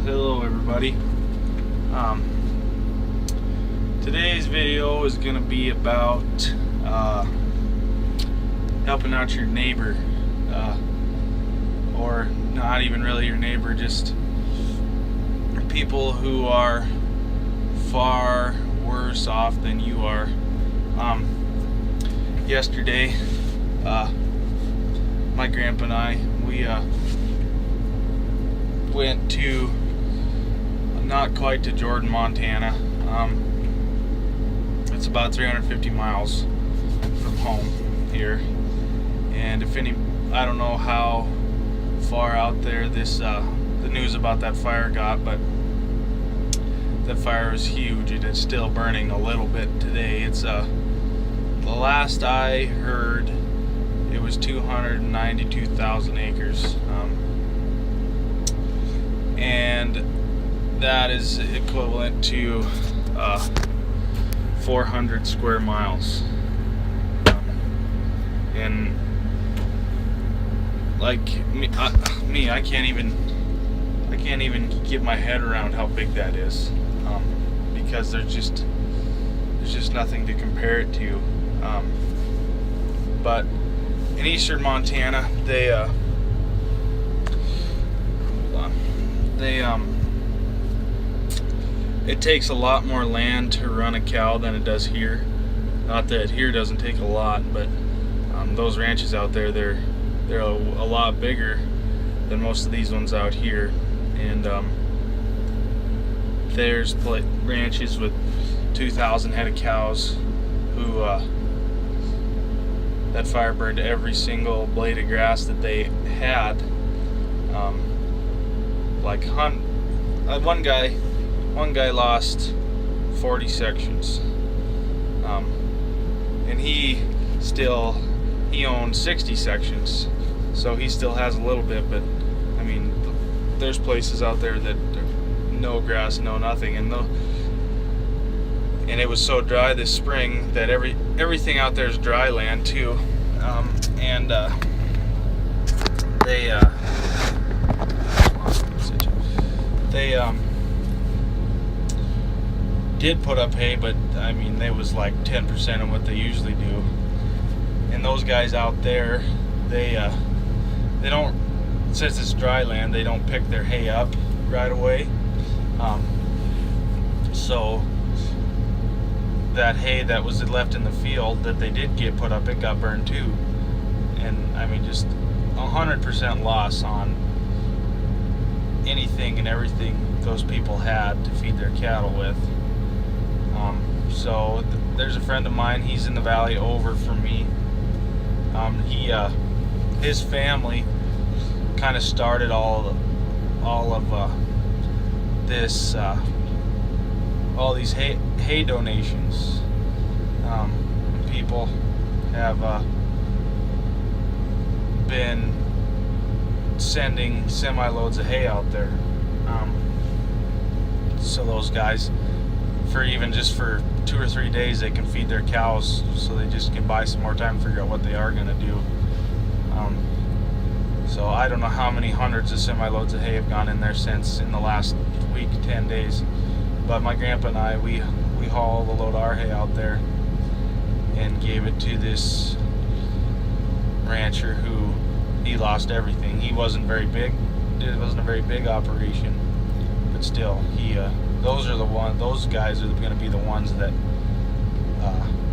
Hello everybody. Today's video is going to be about helping out your neighbor, or not even really your neighbor, just people who are far worse off than you are. Yesterday, my grandpa and I, we went to, not quite to Jordan, Montana. It's about 350 miles from home here. And I don't know how far out there the news about that fire got, but that fire is huge and it's still burning a little bit today. It's the last I heard, it was 292,000 acres. And that is equivalent to 400 square miles. And like me, I can't even get my head around how big that is, because there's just nothing to compare it to. But in eastern Montana, it takes a lot more land to run a cow than it does here. Not that here doesn't take a lot, but those ranches out there, they're a lot bigger than most of these ones out here. And there's ranches with 2,000 head of cows who that fire burned every single blade of grass that they had. One guy lost 40 sections, and he owned 60 sections, so he still has a little bit. But I mean, there's places out there that no grass, no nothing, and it was so dry this spring that everything out there is dry land too. They did put up hay, but I mean, they was like 10% of what they usually do. And those guys out there, they don't, since it's dry land, they don't pick their hay up right away. So that hay that was left in the field that they did get put up, it got burned too. And I mean, just 100% loss on anything and everything those people had to feed their cattle with. So there's a friend of mine, he's in the valley over from me. His family kind of started all of all these hay donations. People have been sending semi-loads of hay out there. So those guys, for 2 or 3 days, they can feed their cows, so they just can buy some more time to figure out what they are going to do. So I don't know how many hundreds of semi-loads of hay have gone in there in the last week, 10 days. But my grandpa and I, we hauled a load of our hay out there and gave it to this rancher who, he lost everything. He wasn't very big. It wasn't a very big operation, but still, those guys are going to be the ones that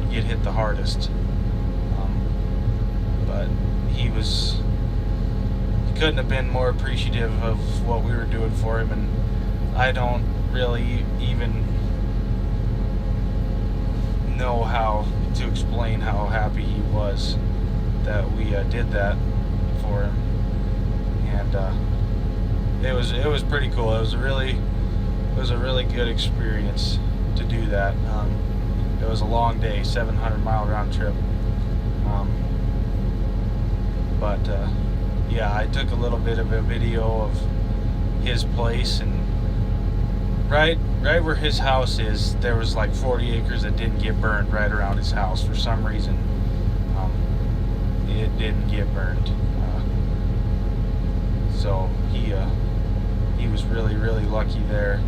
get hit the hardest. But he couldn't have been more appreciative of what we were doing for him, and I don't really even know how to explain how happy he was that we did that for him. And it was pretty cool. It was a really good experience to do that. It was a long day, 700-mile round trip. But yeah, I took a little bit of a video of his place, and right where his house is, there was like 40 acres that didn't get burned right around his house. For some reason, it didn't get burned. So he was was really, really lucky there.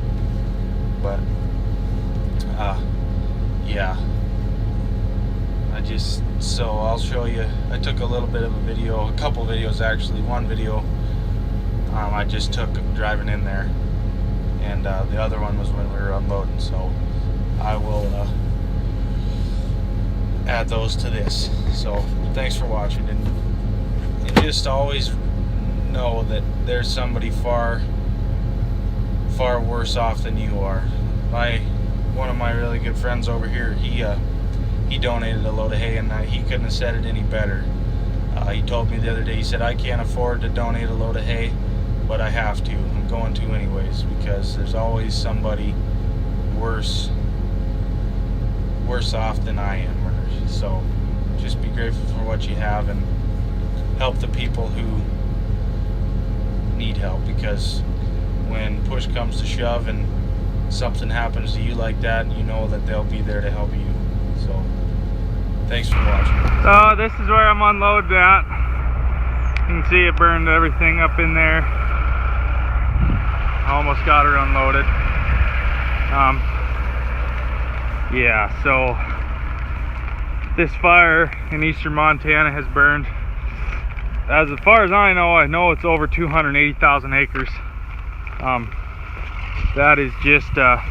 But yeah, so I'll show you. I took a little bit of a video, a couple videos actually. One video I just took driving in there, and the other one was when we were unloading. So I will add those to this. So thanks for watching, and just always know that there's somebody far worse off than you are. One of my really good friends over here, he donated a load of hay, and he couldn't have said it any better. He told me the other day, he said, I can't afford to donate a load of hay, but I have to. I'm going to anyways, because there's always somebody worse off than I am. So just be grateful for what you have and help the people who need help, because when push comes to shove and something happens to you like that, you know that they'll be there to help you. So thanks for watching. So this is where I'm unloading at. You can see it burned everything up in there. Almost got her unloaded. Yeah, so this fire in eastern Montana has burned, as far as I know it's over 280,000 acres. That is just found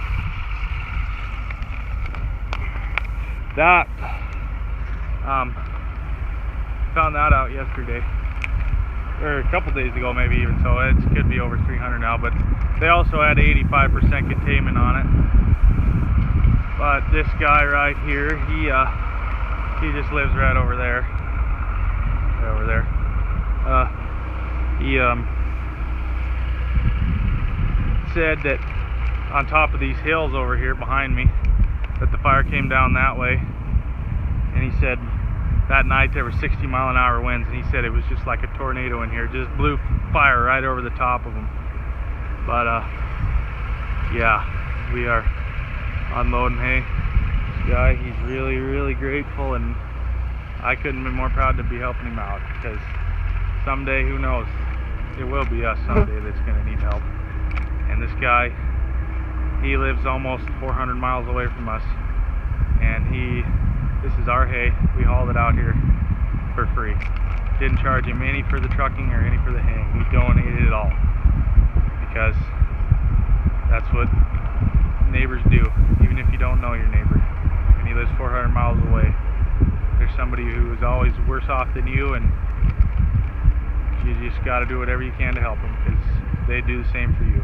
that out yesterday, or a couple days ago maybe even, so it could be over 300 now, but they also had 85% containment on it. But this guy right here, he just lives right over there. Right over there. He said that on top of these hills over here behind me, that the fire came down that way, and he said that night there were 60-mile-an-hour winds, and he said it was just like a tornado in here, just blew fire right over the top of them. But yeah, we are unloading hay. This guy, he's really, really grateful, and I couldn't be more proud to be helping him out, because someday, who knows, it will be us someday that's going to need help. And this guy, he lives almost 400 miles away from us, and this is our hay. We hauled it out here for free. Didn't charge him any for the trucking or any for the haying. We donated it all, because that's what neighbors do, even if you don't know your neighbor. And he lives 400 miles away. There's somebody who is always worse off than you, and you just got to do whatever you can to help them, because they do the same for you.